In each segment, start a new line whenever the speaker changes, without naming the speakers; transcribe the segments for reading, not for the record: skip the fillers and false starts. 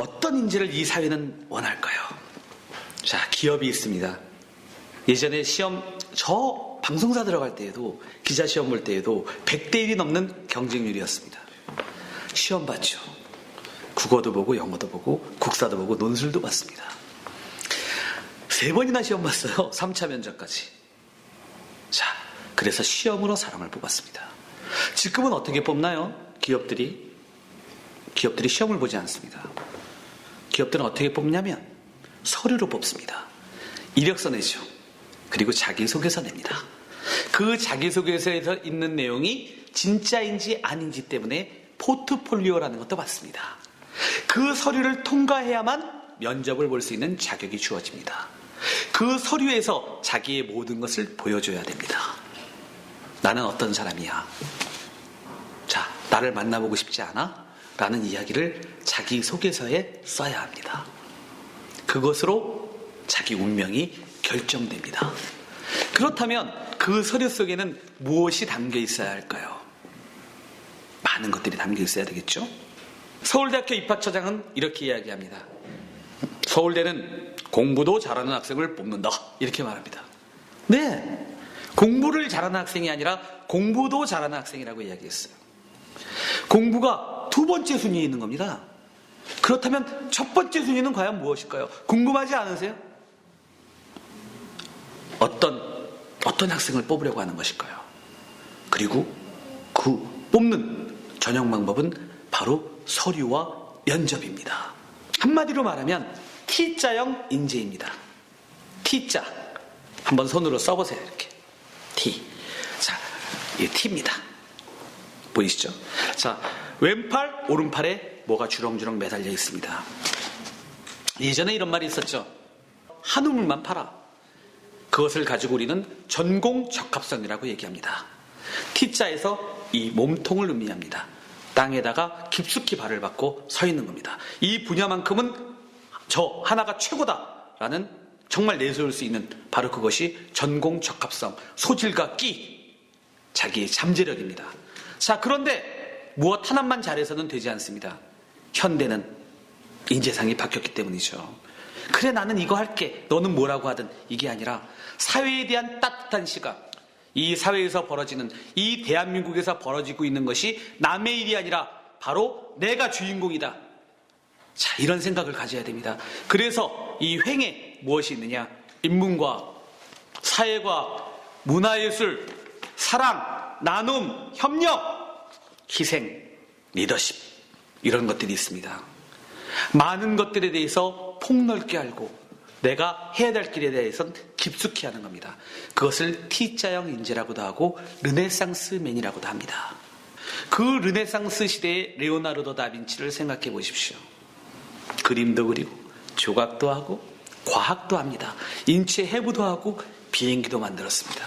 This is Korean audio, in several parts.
어떤 인재를 이 사회는 원할까요? 자, 기업이 있습니다. 예전에 저 방송사 들어갈 때에도, 기자 시험 볼 때에도 100대 1이 넘는 경쟁률이었습니다. 시험 봤죠. 국어도 보고 영어도 보고 국사도 보고 논술도 봤습니다. 3번이나 시험 봤어요. 3차 면접까지. 자, 그래서 시험으로 사람을 뽑았습니다. 지금은 어떻게 뽑나요? 기업들이 시험을 보지 않습니다. 기업들은 어떻게 뽑냐면 서류로 뽑습니다. 이력서 내죠. 그리고 자기소개서 냅니다. 그 자기소개서에서 있는 내용이 진짜인지 아닌지 때문에 포트폴리오라는 것도 받습니다. 그 서류를 통과해야만 면접을 볼 수 있는 자격이 주어집니다. 그 서류에서 자기의 모든 것을 보여줘야 됩니다. 나는 어떤 사람이야? 자, 나를 만나보고 싶지 않아? 라는 이야기를 자기소개서에 써야 합니다. 그것으로 자기 운명이 결정됩니다. 그렇다면 그 서류 속에는 무엇이 담겨 있어야 할까요? 많은 것들이 담겨 있어야 되겠죠? 서울대학교 입학처장은 이렇게 이야기합니다. 서울대는 공부도 잘하는 학생을 뽑는다. 이렇게 말합니다. 네, 공부를 잘하는 학생이 아니라 공부도 잘하는 학생이라고 이야기했어요. 공부가 2번째 순위에 있는 겁니다. 그렇다면 첫 번째 순위는 과연 무엇일까요? 궁금하지 않으세요? 어떤 학생을 뽑으려고 하는 것일까요? 그리고 그 뽑는 전형 방법은 바로 서류와 면접입니다. 한마디로 말하면 T자형 인재입니다. T자. 한번 손으로 써보세요. 이렇게. T. 자, 이게 T입니다. 보이시죠? 자, 왼팔, 오른팔에 뭐가 주렁주렁 매달려 있습니다. 예전에 이런 말이 있었죠. 한 우물만 팔아. 그것을 가지고 우리는 전공적합성이라고 얘기합니다. T자에서 이 몸통을 의미합니다. 땅에다가 깊숙이 발을 받고 서 있는 겁니다. 이 분야만큼은 저 하나가 최고다라는 정말 내세울 수 있는 바로 그것이 전공적합성, 소질과 끼, 자기의 잠재력입니다. 자, 그런데 무엇 하나만 잘해서는 되지 않습니다. 현대는 인재상이 바뀌었기 때문이죠. 그래, 나는 이거 할게. 너는 뭐라고 하든 이게 아니라 사회에 대한 따뜻한 시각, 이 사회에서 벌어지는, 이 대한민국에서 벌어지고 있는 것이 남의 일이 아니라 바로 내가 주인공이다. 자, 이런 생각을 가져야 됩니다. 그래서 이 횡에 무엇이 있느냐? 인문과학, 사회과학, 문화예술, 사랑, 나눔, 협력, 희생, 리더십, 이런 것들이 있습니다. 많은 것들에 대해서 폭넓게 알고 내가 해야 될 길에 대해서는 깊숙이 하는 겁니다. 그것을 T자형 인재라고도 하고 르네상스맨이라고도 합니다. 그 르네상스 시대의 레오나르도 다빈치를 생각해 보십시오. 그림도 그리고 조각도 하고 과학도 합니다. 인체 해부도 하고 비행기도 만들었습니다.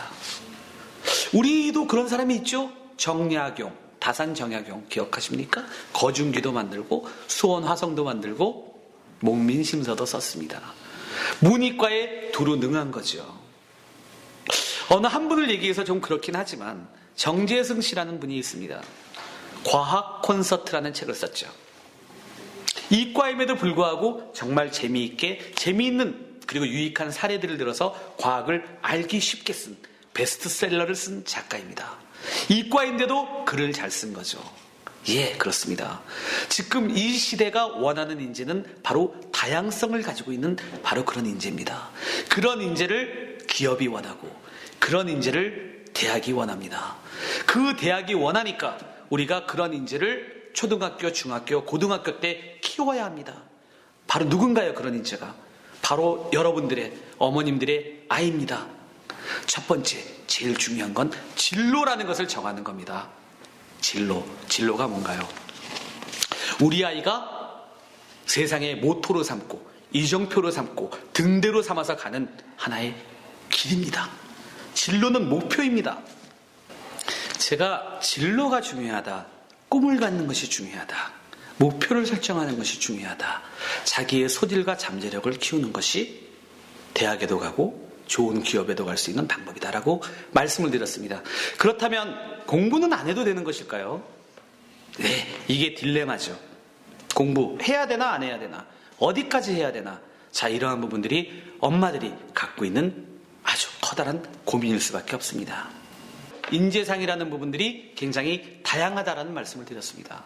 우리도 그런 사람이 있죠. 정약용, 다산 정약용 기억하십니까? 거중기도 만들고 수원 화성도 만들고 목민심서도 썼습니다. 문이과에 두루 능한 거죠. 어느 한 분을 얘기해서 좀 그렇긴 하지만 정재승 씨라는 분이 있습니다. 과학 콘서트라는 책을 썼죠. 이과임에도 불구하고 정말 재미있는 그리고 유익한 사례들을 들어서 과학을 알기 쉽게 쓴 베스트셀러를 쓴 작가입니다. 이과인데도 글을 잘 쓴 거죠. 예, 그렇습니다. 지금 이 시대가 원하는 인재는 바로 다양성을 가지고 있는 바로 그런 인재입니다. 그런 인재를 기업이 원하고 그런 인재를 대학이 원합니다. 그 대학이 원하니까 우리가 그런 인재를 초등학교, 중학교, 고등학교 때 키워야 합니다. 바로 누군가요, 그런 인재가? 바로 여러분들의, 어머님들의 아이입니다. 첫 번째, 제일 중요한 건 진로라는 것을 정하는 겁니다. 진로가 뭔가요? 우리 아이가 세상의 모토로 삼고 이정표로 삼고 등대로 삼아서 가는 하나의 길입니다. 진로는 목표입니다. 제가 진로가 중요하다, 꿈을 갖는 것이 중요하다, 목표를 설정하는 것이 중요하다, 자기의 소질과 잠재력을 키우는 것이 대학에도 가고 좋은 기업에도 갈 수 있는 방법이다라고 말씀을 드렸습니다. 그렇다면 공부는 안 해도 되는 것일까요? 네, 이게 딜레마죠. 공부해야 되나 안 해야 되나? 어디까지 해야 되나? 자, 이러한 부분들이 엄마들이 갖고 있는 아주 커다란 고민일 수밖에 없습니다. 인재상이라는 부분들이 굉장히 다양하다라는 말씀을 드렸습니다.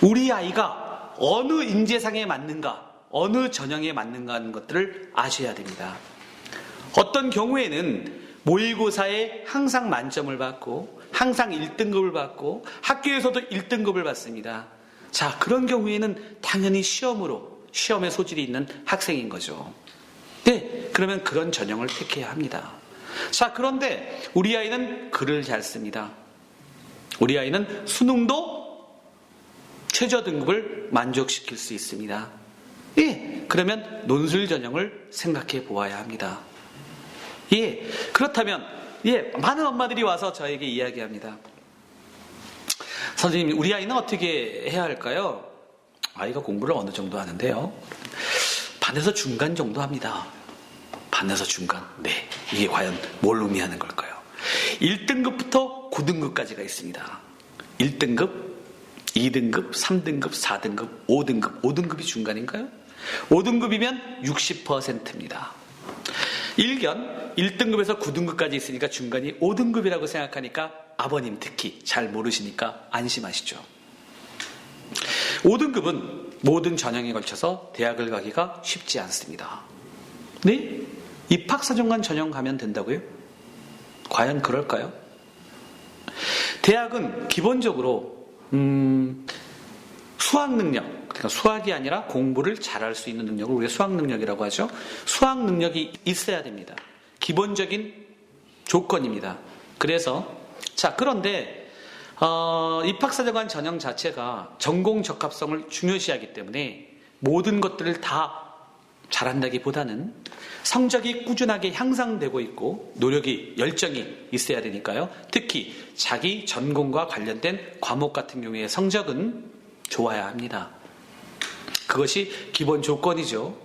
우리 아이가 어느 인재상에 맞는가, 어느 전형에 맞는가 하는 것들을 아셔야 됩니다. 어떤 경우에는 모의고사에 항상 만점을 받고 항상 1등급을 받고 학교에서도 1등급을 받습니다. 자, 그런 경우에는 당연히 시험에 소질이 있는 학생인 거죠. 네, 그러면 그런 전형을 택해야 합니다. 자, 그런데 우리 아이는 글을 잘 씁니다. 우리 아이는 수능도 최저 등급을 만족시킬 수 있습니다. 예, 그러면 논술 전형을 생각해 보아야 합니다. 예, 그렇다면 많은 엄마들이 와서 저에게 이야기합니다. 선생님, 우리 아이는 어떻게 해야 할까요? 아이가 공부를 어느 정도 하는데요. 반에서 중간 정도 합니다. 반에서 중간. 네, 이게 과연 뭘 의미하는 걸까요? 1등급부터 9등급까지가 있습니다. 1등급, 2등급, 3등급, 4등급, 5등급. 5등급이 중간인가요? 5등급이면 60%입니다. 1견 1등급에서 9등급까지 있으니까 중간이 5등급이라고 생각하니까 아버님 특히 잘 모르시니까 안심하시죠. 5등급은 모든 전형에 걸쳐서 대학을 가기가 쉽지 않습니다. 네? 입학사정관 전형 가면 된다고요? 과연 그럴까요? 대학은 기본적으로 수학 능력, 그러니까 수학이 아니라 공부를 잘할 수 있는 능력을 우리가 수학 능력이라고 하죠. 수학 능력이 있어야 됩니다. 기본적인 조건입니다. 그래서 그런데 입학사정관 전형 자체가 전공 적합성을 중요시하기 때문에 모든 것들을 다 잘한다기보다는 성적이 꾸준하게 향상되고 있고 노력이 열정이 있어야 되니까요. 특히 자기 전공과 관련된 과목 같은 경우에 성적은 좋아야 합니다. 그것이 기본 조건이죠.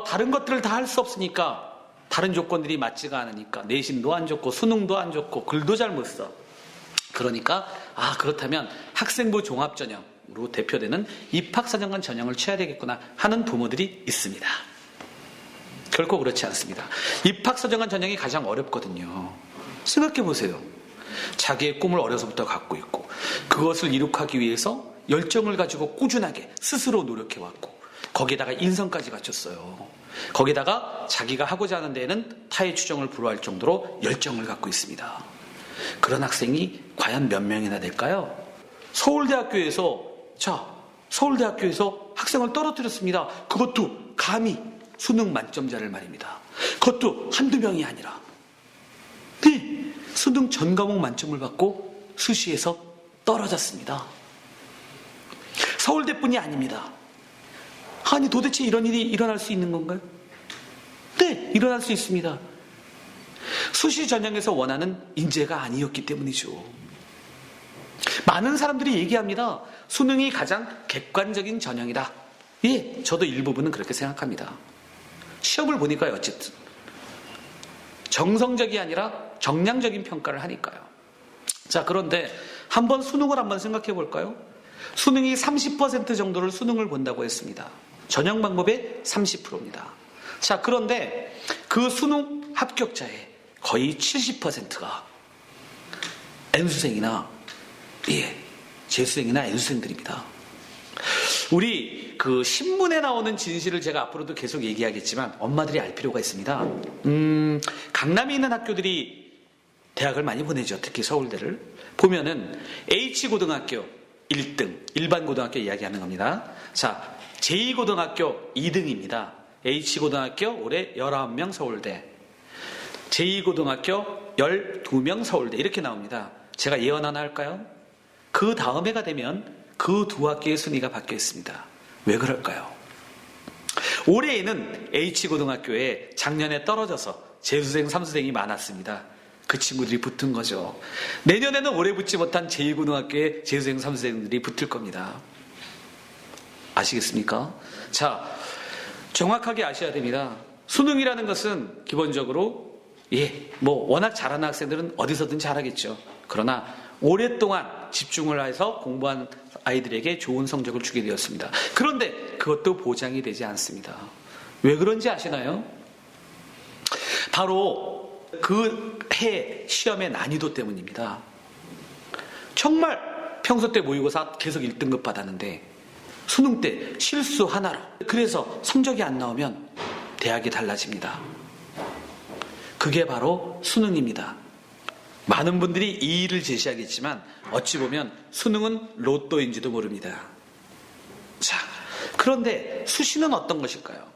다른 것들을 다 할 수 없으니까 다른 조건들이 맞지가 않으니까 내신도 안 좋고 수능도 안 좋고 글도 잘 못 써. 그러니까 그렇다면 학생부 종합전형으로 대표되는 입학사정관 전형을 쳐야 되겠구나 하는 부모들이 있습니다. 결코 그렇지 않습니다. 입학사정관 전형이 가장 어렵거든요. 생각해 보세요. 자기의 꿈을 어려서부터 갖고 있고 그것을 이룩하기 위해서 열정을 가지고 꾸준하게 스스로 노력해왔고 거기에다가 인성까지 갖췄어요. 거기다가 자기가 하고자 하는 데에는 타의 추종을 불허할 정도로 열정을 갖고 있습니다. 그런 학생이 과연 몇 명이나 될까요? 서울대학교에서 학생을 떨어뜨렸습니다. 그것도 감히 수능 만점자를 말입니다. 그것도 한두 명이 아니라 수능 전 과목 만점을 받고 수시에서 떨어졌습니다. 서울대뿐이 아닙니다. 아니 도대체 이런 일이 일어날 수 있는 건가요? 네, 일어날 수 있습니다. 수시 전형에서 원하는 인재가 아니었기 때문이죠. 많은 사람들이 얘기합니다. 수능이 가장 객관적인 전형이다. 예, 저도 일부분은 그렇게 생각합니다. 시험을 보니까요, 어쨌든 정성적이 아니라 정량적인 평가를 하니까요. 자, 그런데 한번 수능을 한번 생각해 볼까요? 수능이 30% 정도를 수능을 본다고 했습니다. 전형 방법의 30%입니다. 자, 그런데 그 수능 합격자의 거의 70%가 N수생이나 재수생이나 N수생들입니다. 우리 그 신문에 나오는 진실을 제가 앞으로도 계속 얘기하겠지만 엄마들이 알 필요가 있습니다. 강남에 있는 학교들이 대학을 많이 보내죠. 특히 서울대를 보면은 H고등학교 1등, 일반 고등학교 이야기하는 겁니다. 자, 제2고등학교 2등입니다. H고등학교 올해 19명 서울대, 제2고등학교 12명 서울대 이렇게 나옵니다. 제가 예언 하나 할까요? 그 다음 해가 되면 그 두 학교의 순위가 바뀌어 있습니다. 왜 그럴까요? 올해에는 H고등학교에 작년에 떨어져서 재수생, 삼수생이 많았습니다. 그 친구들이 붙은 거죠. 내년에는 올해 붙지 못한 제2고등학교에 재수생, 삼수생들이 붙을 겁니다. 아시겠습니까? 자, 정확하게 아셔야 됩니다. 수능이라는 것은 기본적으로 워낙 잘하는 학생들은 어디서든 잘하겠죠. 그러나 오랫동안 집중을 해서 공부한 아이들에게 좋은 성적을 주게 되었습니다. 그런데 그것도 보장이 되지 않습니다. 왜 그런지 아시나요? 바로 그 해 시험의 난이도 때문입니다. 정말 평소 때 모의고사 계속 1등급 받았는데 수능 때 실수 하나로, 그래서 성적이 안 나오면 대학이 달라집니다. 그게 바로 수능입니다. 많은 분들이 이의를 제시하겠지만 어찌 보면 수능은 로또인지도 모릅니다. 자, 그런데 수시는 어떤 것일까요?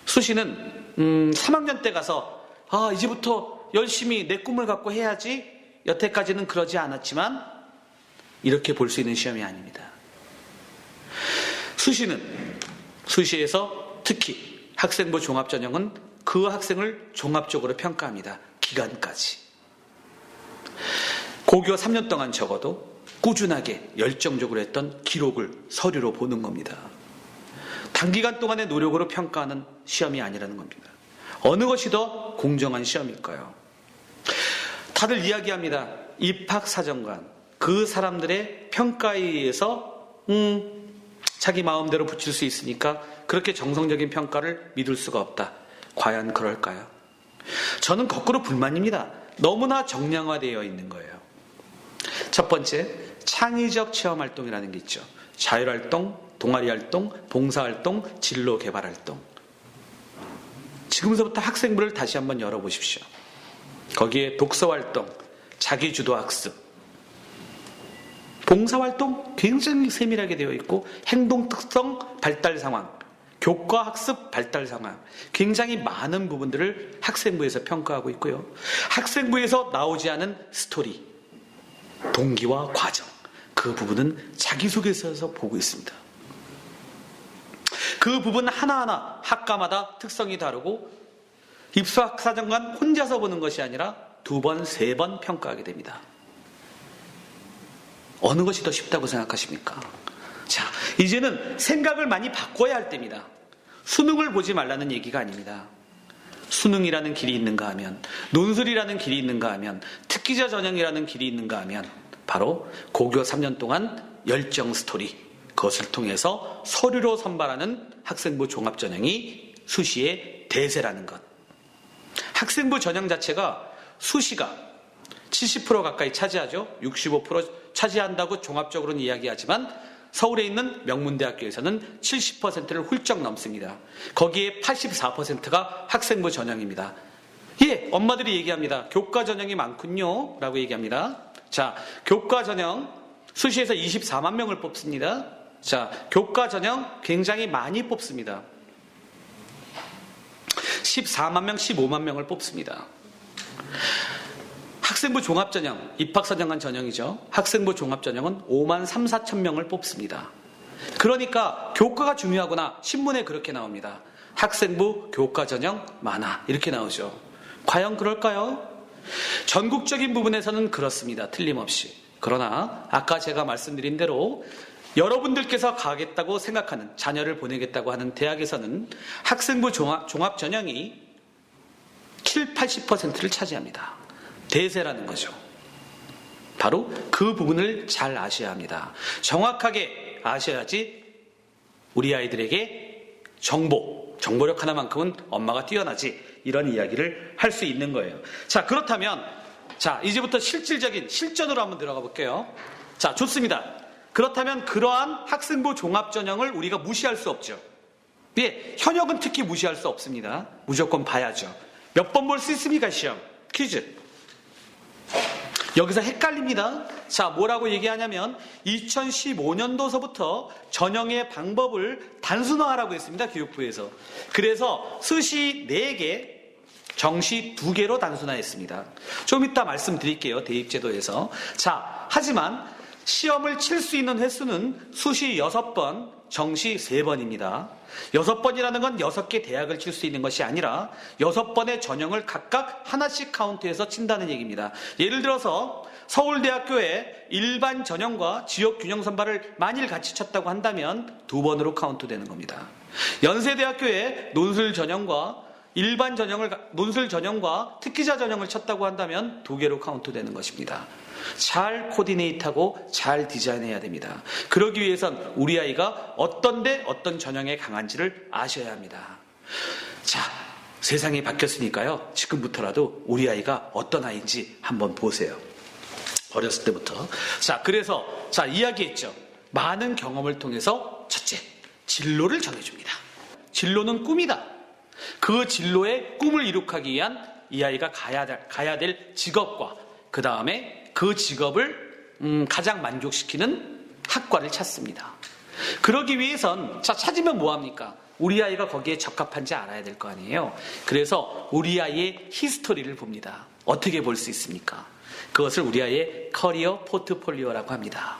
수시는 3학년 때 가서 이제부터 열심히 내 꿈을 갖고 해야지, 여태까지는 그러지 않았지만 이렇게 볼 수 있는 시험이 아닙니다. 수시에서 특히 학생부 종합전형은 그 학생을 종합적으로 평가합니다. 기간까지. 고교 3년 동안 적어도 꾸준하게 열정적으로 했던 기록을 서류로 보는 겁니다. 단기간 동안의 노력으로 평가하는 시험이 아니라는 겁니다. 어느 것이 더 공정한 시험일까요? 다들 이야기합니다. 입학사정관, 그 사람들의 평가에 의해서 자기 마음대로 붙일 수 있으니까 그렇게 정성적인 평가를 믿을 수가 없다. 과연 그럴까요? 저는 거꾸로 불만입니다. 너무나 정량화되어 있는 거예요. 첫 번째, 창의적 체험활동이라는 게 있죠. 자율활동, 동아리활동, 봉사활동, 진로개발활동. 지금서부터 학생부를 다시 한번 열어보십시오. 거기에 독서활동, 자기주도학습, 봉사활동 굉장히 세밀하게 되어 있고, 행동특성 발달 상황, 교과학습 발달 상황, 굉장히 많은 부분들을 학생부에서 평가하고 있고요. 학생부에서 나오지 않은 스토리, 동기와 과정, 그 부분은 자기소개서에서 보고 있습니다. 그 부분 하나하나 학과마다 특성이 다르고 입학사정관 혼자서 보는 것이 아니라 2번, 3번 평가하게 됩니다. 어느 것이 더 쉽다고 생각하십니까? 자, 이제는 생각을 많이 바꿔야 할 때입니다. 수능을 보지 말라는 얘기가 아닙니다. 수능이라는 길이 있는가 하면, 논술이라는 길이 있는가 하면, 특기자 전형이라는 길이 있는가 하면 바로 고교 3년 동안 열정 스토리, 그것을 통해서 서류로 선발하는 학생부 종합전형이 수시의 대세라는 것. 학생부 전형 자체가 수시가 70% 가까이 차지하죠. 65% 차지한다고 종합적으로는 이야기하지만 서울에 있는 명문대학교에서는 70%를 훌쩍 넘습니다. 거기에 84%가 학생부 전형입니다. 예, 엄마들이 얘기합니다. 교과 전형이 많군요 라고 얘기합니다. 자, 교과 전형 수시에서 24만 명을 뽑습니다. 자, 교과 전형 굉장히 많이 뽑습니다. 14만 명, 15만 명을 뽑습니다. 학생부 종합전형, 입학사정관 전형이죠. 학생부 종합전형은 5만 3, 4천 명을 뽑습니다. 그러니까 교과가 중요하구나. 신문에 그렇게 나옵니다. 학생부 교과 전형 많아. 이렇게 나오죠. 과연 그럴까요? 전국적인 부분에서는 그렇습니다. 틀림없이. 그러나 아까 제가 말씀드린 대로 여러분들께서 가겠다고 생각하는, 자녀를 보내겠다고 하는 대학에서는 학생부 종합 전형이 7, 80%를 차지합니다. 대세라는 거죠. 바로 그 부분을 잘 아셔야 합니다. 정확하게 아셔야지 우리 아이들에게 정보력 하나만큼은 엄마가 뛰어나지, 이런 이야기를 할 수 있는 거예요. 자, 그렇다면 이제부터 실질적인 실전으로 한번 들어가 볼게요. 자, 좋습니다. 그렇다면 그러한 학생부 종합전형을 우리가 무시할 수 없죠. 예, 현역은 특히 무시할 수 없습니다. 무조건 봐야죠. 몇 번 볼 수 있습니까? 시험 퀴즈. 여기서 헷갈립니다. 자, 뭐라고 얘기하냐면 2015년도서부터 전형의 방법을 단순화하라고 했습니다. 교육부에서. 그래서 수시 4개, 정시 2개로 단순화했습니다. 좀 이따 말씀드릴게요. 대입제도에서. 자, 하지만 시험을 칠 수 있는 횟수는 수시 6번, 정시 3번입니다. 6번이라는 건 6개 대학을 칠 수 있는 것이 아니라 6번의 전형을 각각 하나씩 카운트해서 친다는 얘기입니다. 예를 들어서 서울대학교에 일반 전형과 지역 균형 선발을 만일 같이 쳤다고 한다면 2번으로 카운트되는 겁니다. 연세대학교에 논술 전형과 논술 전형과 특기자 전형을 쳤다고 한다면 2개로 카운트되는 것입니다. 잘 코디네이트하고 잘 디자인해야 됩니다. 그러기 위해선 우리 아이가 어떤 전형에 강한지를 아셔야 합니다. 자, 세상이 바뀌었으니까요. 지금부터라도 우리 아이가 어떤 아이인지 한번 보세요. 어렸을 때부터. 자, 그래서 이야기했죠. 많은 경험을 통해서 첫째, 진로를 정해줍니다. 진로는 꿈이다. 그 진로의 꿈을 이룩하기 위한 이 아이가 가야 될 직업과 그 다음에 그 직업을 가장 만족시키는 학과를 찾습니다. 그러기 위해선 찾으면 뭐합니까? 우리 아이가 거기에 적합한지 알아야 될 거 아니에요. 그래서 우리 아이의 히스토리를 봅니다. 어떻게 볼 수 있습니까? 그것을 우리 아이의 커리어 포트폴리오라고 합니다.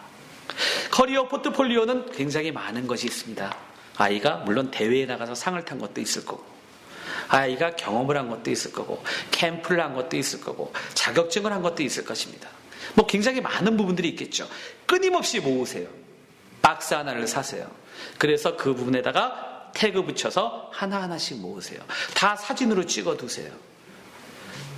커리어 포트폴리오는 굉장히 많은 것이 있습니다. 아이가 물론 대회에 나가서 상을 탄 것도 있을 거고, 아이가 경험을 한 것도 있을 거고, 캠프를 한 것도 있을 거고, 자격증을 한 것도 있을 것입니다. 굉장히 많은 부분들이 있겠죠. 끊임없이 모으세요. 박스 하나를 사세요. 그래서 그 부분에다가 태그 붙여서 하나하나씩 모으세요. 다 사진으로 찍어 두세요.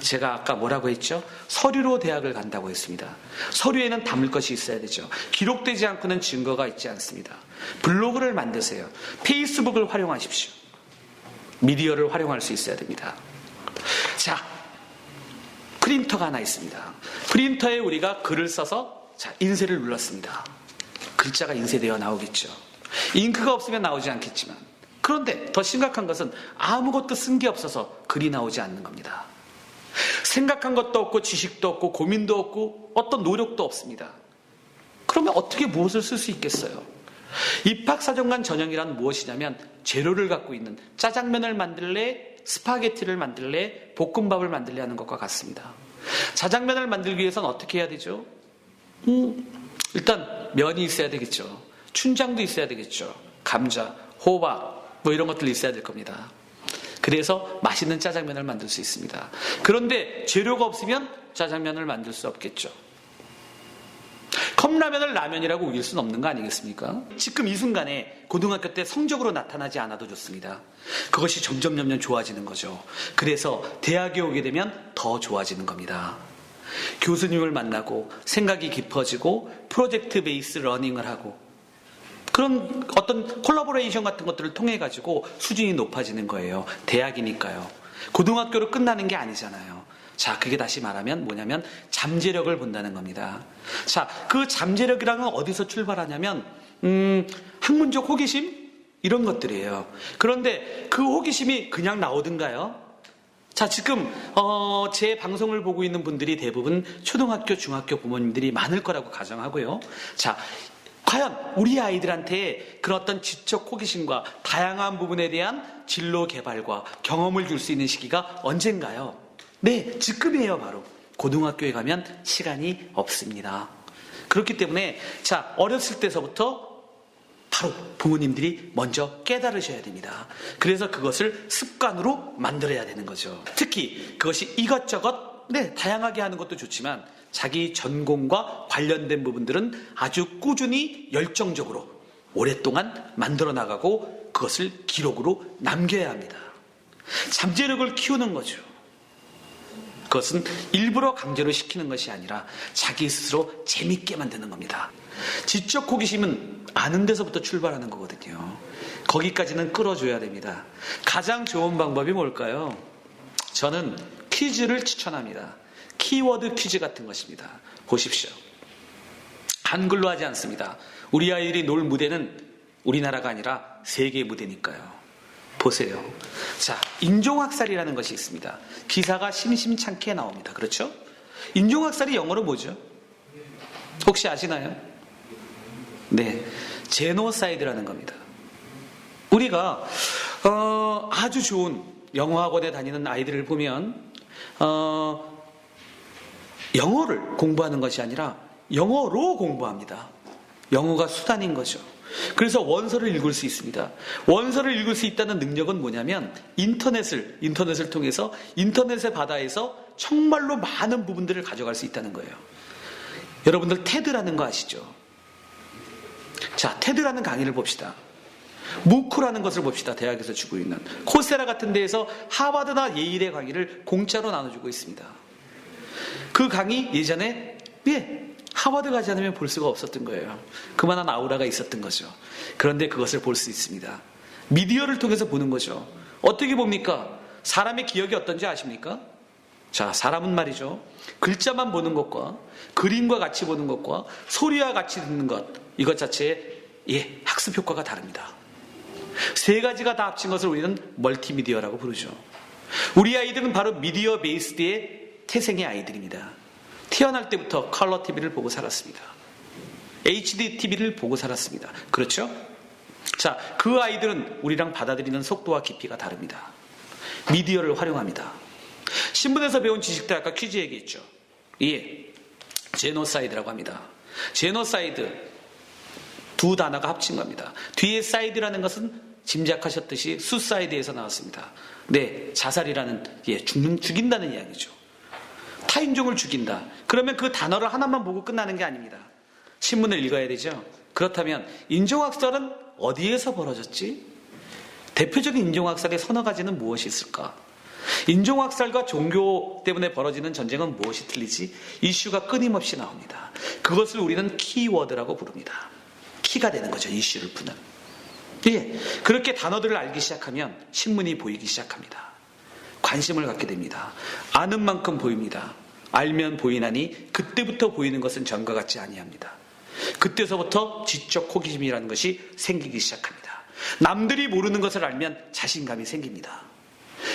제가 아까 뭐라고 했죠? 서류로 대학을 간다고 했습니다. 서류에는 담을 것이 있어야 되죠. 기록되지 않고는 증거가 있지 않습니다. 블로그를 만드세요. 페이스북을 활용하십시오. 미디어를 활용할 수 있어야 됩니다. 자, 프린터가 하나 있습니다. 프린터에 우리가 글을 써서 인쇄를 눌렀습니다. 글자가 인쇄되어 나오겠죠. 잉크가 없으면 나오지 않겠지만, 그런데 더 심각한 것은 아무것도 쓴 게 없어서 글이 나오지 않는 겁니다. 생각한 것도 없고 지식도 없고 고민도 없고 어떤 노력도 없습니다. 그러면 어떻게 무엇을 쓸 수 있겠어요? 입학사정관 전형이란 무엇이냐면 재료를 갖고 있는 짜장면을 만들래, 스파게티를 만들래, 볶음밥을 만들래 하는 것과 같습니다. 짜장면을 만들기 위해서는 어떻게 해야 되죠? 일단 면이 있어야 되겠죠. 춘장도 있어야 되겠죠. 감자, 호박 이런 것들이 있어야 될 겁니다. 그래서 맛있는 짜장면을 만들 수 있습니다. 그런데 재료가 없으면 짜장면을 만들 수 없겠죠. 컵라면을 라면이라고 우길 수는 없는 거 아니겠습니까? 지금 이 순간에 고등학교 때 성적으로 나타나지 않아도 좋습니다. 그것이 점점 좋아지는 거죠. 그래서 대학에 오게 되면 더 좋아지는 겁니다. 교수님을 만나고 생각이 깊어지고 프로젝트 베이스 러닝을 하고 그런 어떤 콜라보레이션 같은 것들을 통해 가지고 수준이 높아지는 거예요. 대학이니까요. 고등학교로 끝나는 게 아니잖아요. 자, 그게 다시 말하면 뭐냐면 잠재력을 본다는 겁니다. 자, 그 잠재력이라는 건 어디서 출발하냐면 학문적 호기심 이런 것들이에요. 그런데 그 호기심이 그냥 나오든가요? 자, 지금 제 방송을 보고 있는 분들이 대부분 초등학교, 중학교 부모님들이 많을 거라고 가정하고요. 자, 과연 우리 아이들한테 그런 어떤 지적 호기심과 다양한 부분에 대한 진로 개발과 경험을 줄 수 있는 시기가 언젠가요? 네, 지금이에요. 바로 고등학교에 가면 시간이 없습니다. 그렇기 때문에 자, 어렸을 때서부터 바로 부모님들이 먼저 깨달으셔야 됩니다. 그래서 그것을 습관으로 만들어야 되는 거죠. 특히 그것이 이것저것 다양하게 하는 것도 좋지만 자기 전공과 관련된 부분들은 아주 꾸준히 열정적으로 오랫동안 만들어 나가고 그것을 기록으로 남겨야 합니다. 잠재력을 키우는 거죠. 그것은 일부러 강제로 시키는 것이 아니라 자기 스스로 재밌게 만드는 겁니다. 지적 호기심은 아는 데서부터 출발하는 거거든요. 거기까지는 끌어줘야 됩니다. 가장 좋은 방법이 뭘까요? 저는 퀴즈를 추천합니다. 키워드 퀴즈 같은 것입니다. 보십시오. 한글로 하지 않습니다. 우리 아이들이 놀 무대는 우리나라가 아니라 세계 무대니까요. 보세요. 자, 인종학살이라는 것이 있습니다. 기사가 심심찮게 나옵니다. 그렇죠? 인종학살이 영어로 뭐죠? 혹시 아시나요? 네, 제노사이드라는 겁니다. 우리가 아주 좋은 영어학원에 다니는 아이들을 보면 영어를 공부하는 것이 아니라 영어로 공부합니다. 영어가 수단인 거죠. 그래서 원서를 읽을 수 있습니다. 원서를 읽을 수 있다는 능력은 뭐냐면 인터넷을 통해서 인터넷의 바다에서 정말로 많은 부분들을 가져갈 수 있다는 거예요. 여러분들 테드라는 거 아시죠? 자, 테드라는 강의를 봅시다. 무크라는 것을 봅시다. 대학에서 주고 있는 코세라 같은 데에서 하버드나 예일의 강의를 공짜로 나눠주고 있습니다. 그 강의 예전에 예, 하버드 가지 않으면 볼 수가 없었던 거예요. 그만한 아우라가 있었던 거죠. 그런데 그것을 볼 수 있습니다. 미디어를 통해서 보는 거죠. 어떻게 봅니까? 사람의 기억이 어떤지 아십니까? 자, 사람은 말이죠. 글자만 보는 것과 그림과 같이 보는 것과 소리와 같이 듣는 것, 이것 자체에 학습 효과가 다릅니다. 세 가지가 다 합친 것을 우리는 멀티미디어라고 부르죠. 우리 아이들은 바로 미디어 베이스드의 태생의 아이들입니다. 태어날 때부터 컬러 TV를 보고 살았습니다. HD TV를 보고 살았습니다. 그렇죠? 자, 그 아이들은 우리랑 받아들이는 속도와 깊이가 다릅니다. 미디어를 활용합니다. 신문에서 배운 지식들 아까 퀴즈 얘기했죠. 제노사이드라고 합니다. 제노사이드 두 단어가 합친 겁니다. 뒤에 사이드라는 것은 짐작하셨듯이 수사이드에서 나왔습니다. 네, 자살이라는 죽인다는 이야기죠. 타인종을 죽인다. 그러면 그 단어를 하나만 보고 끝나는 게 아닙니다. 신문을 읽어야 되죠. 그렇다면 인종학살은 어디에서 벌어졌지? 대표적인 인종학살의 서너 가지는 무엇이 있을까? 인종학살과 종교 때문에 벌어지는 전쟁은 무엇이 틀리지? 이슈가 끊임없이 나옵니다. 그것을 우리는 키워드라고 부릅니다. 키가 되는 거죠. 이슈를 푸는. 그렇게 단어들을 알기 시작하면 신문이 보이기 시작합니다. 관심을 갖게 됩니다. 아는 만큼 보입니다. 알면 보이나니 그때부터 보이는 것은 전과 같지 아니합니다. 그때서부터 지적 호기심이라는 것이 생기기 시작합니다. 남들이 모르는 것을 알면 자신감이 생깁니다.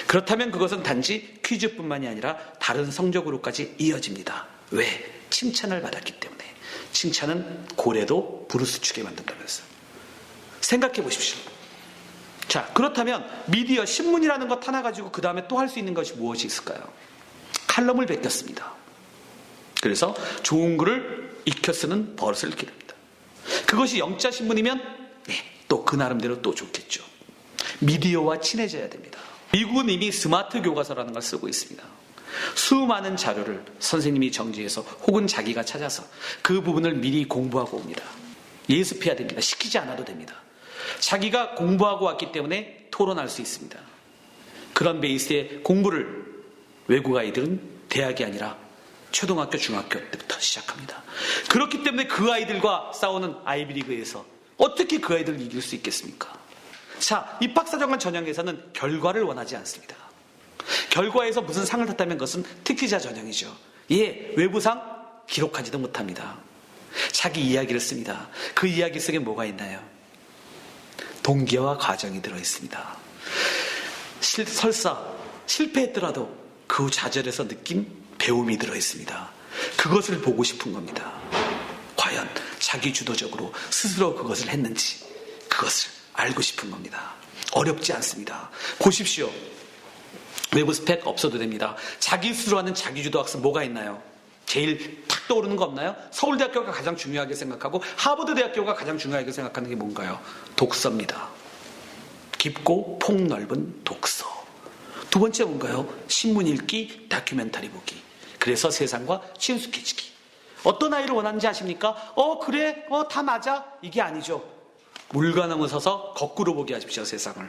그렇다면 그것은 단지 퀴즈뿐만이 아니라 다른 성적으로까지 이어집니다. 왜? 칭찬을 받았기 때문에. 칭찬은 고래도 부르스추게 만든다면서. 생각해 보십시오. 자, 그렇다면 미디어, 신문이라는 것 하나 가지고 그 다음에 또 할 수 있는 것이 무엇이 있을까요? 칼럼을 베꼈습니다. 그래서 좋은 글을 익혀 쓰는 버릇을 기릅니다. 그것이 영자신문이면 또 그 나름대로 또 좋겠죠. 미디어와 친해져야 됩니다. 미국은 이미 스마트 교과서라는 걸 쓰고 있습니다. 수많은 자료를 선생님이 정지해서 혹은 자기가 찾아서 그 부분을 미리 공부하고 옵니다. 예습해야 됩니다. 시키지 않아도 됩니다. 자기가 공부하고 왔기 때문에 토론할 수 있습니다. 그런 베이스의 공부를 외국 아이들은 대학이 아니라 초등학교, 중학교 때부터 시작합니다. 그렇기 때문에 그 아이들과 싸우는 아이비리그에서 어떻게 그 아이들을 이길 수 있겠습니까? 자, 입학사정관 전형에서는 결과를 원하지 않습니다. 결과에서 무슨 상을 탔다면 그것은 특기자 전형이죠. 외부상 기록하지도 못합니다. 자기 이야기를 씁니다. 그 이야기 속에 뭐가 있나요? 동기와 과정이 들어있습니다. 설사 실패했더라도 그 좌절에서 느낀 배움이 들어있습니다. 그것을 보고 싶은 겁니다. 과연 자기 주도적으로 스스로 그것을 했는지 그것을 알고 싶은 겁니다. 어렵지 않습니다. 보십시오. 외부 스펙 없어도 됩니다. 자기 스스로 하는 자기주도 학습 뭐가 있나요? 제일 탁 떠오르는 거 없나요? 서울대학교가 가장 중요하게 생각하고 하버드대학교가 가장 중요하게 생각하는 게 뭔가요? 독서입니다. 깊고 폭넓은 독서. 두 번째 뭔가요? 신문 읽기, 다큐멘터리 보기. 그래서 세상과 친숙해지기. 어떤 아이를 원하는지 아십니까? 그래, 다 맞아. 이게 아니죠. 물가너머 서서 거꾸로 보게 하십시오, 세상을.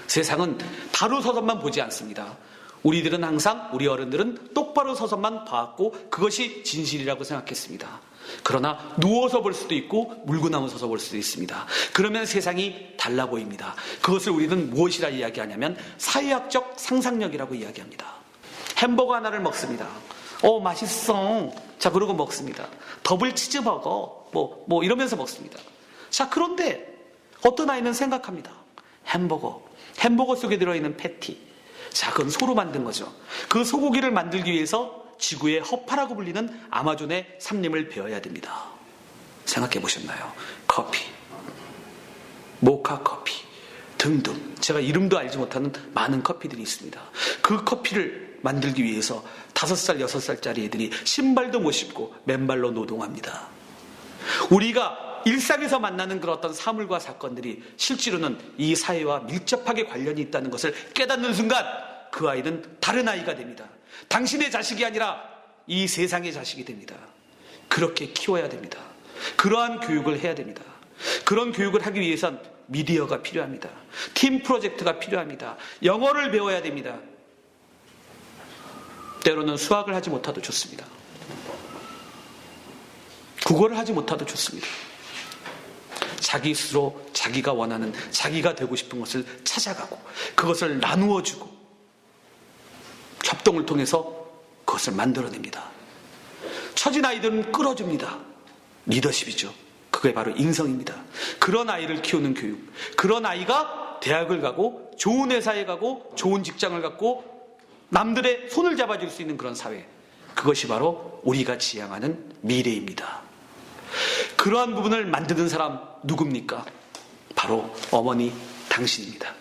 세상은 바로 서서만 보지 않습니다. 우리들은 항상, 우리 어른들은 똑바로 서서만 봐왔고 그것이 진실이라고 생각했습니다. 그러나 누워서 볼 수도 있고 물구나무 서서 볼 수도 있습니다. 그러면 세상이 달라 보입니다. 그것을 우리는 무엇이라 이야기하냐면 사회학적 상상력이라고 이야기합니다. 햄버거 하나를 먹습니다. 맛있어. 자, 그러고 먹습니다. 더블 치즈버거 뭐 이러면서 먹습니다. 자, 그런데 어떤 아이는 생각합니다. 햄버거 속에 들어있는 패티. 자, 그건 소로 만든 거죠. 그 소고기를 만들기 위해서 지구의 허파라고 불리는 아마존의 삼림을 베어야 됩니다. 생각해 보셨나요? 커피, 모카 커피 등등 제가 이름도 알지 못하는 많은 커피들이 있습니다. 그 커피를 만들기 위해서 5살, 6살짜리 애들이 신발도 못 신고 맨발로 노동합니다. 우리가 일상에서 만나는 그런 어떤 사물과 사건들이 실제로는 이 사회와 밀접하게 관련이 있다는 것을 깨닫는 순간 그 아이는 다른 아이가 됩니다. 당신의 자식이 아니라 이 세상의 자식이 됩니다. 그렇게 키워야 됩니다. 그러한 교육을 해야 됩니다. 그런 교육을 하기 위해선 미디어가 필요합니다. 팀 프로젝트가 필요합니다. 영어를 배워야 됩니다. 때로는 수학을 하지 못해도 좋습니다. 국어를 하지 못하도 좋습니다. 자기 스스로 자기가 원하는, 자기가 되고 싶은 것을 찾아가고 그것을 나누어주고 협동을 통해서 그것을 만들어냅니다. 처진 아이들은 끌어줍니다. 리더십이죠. 그게 바로 인성입니다. 그런 아이를 키우는 교육, 그런 아이가 대학을 가고 좋은 회사에 가고 좋은 직장을 갖고 남들의 손을 잡아줄 수 있는 그런 사회, 그것이 바로 우리가 지향하는 미래입니다. 그러한 부분을 만드는 사람 누굽니까? 바로 어머니 당신입니다.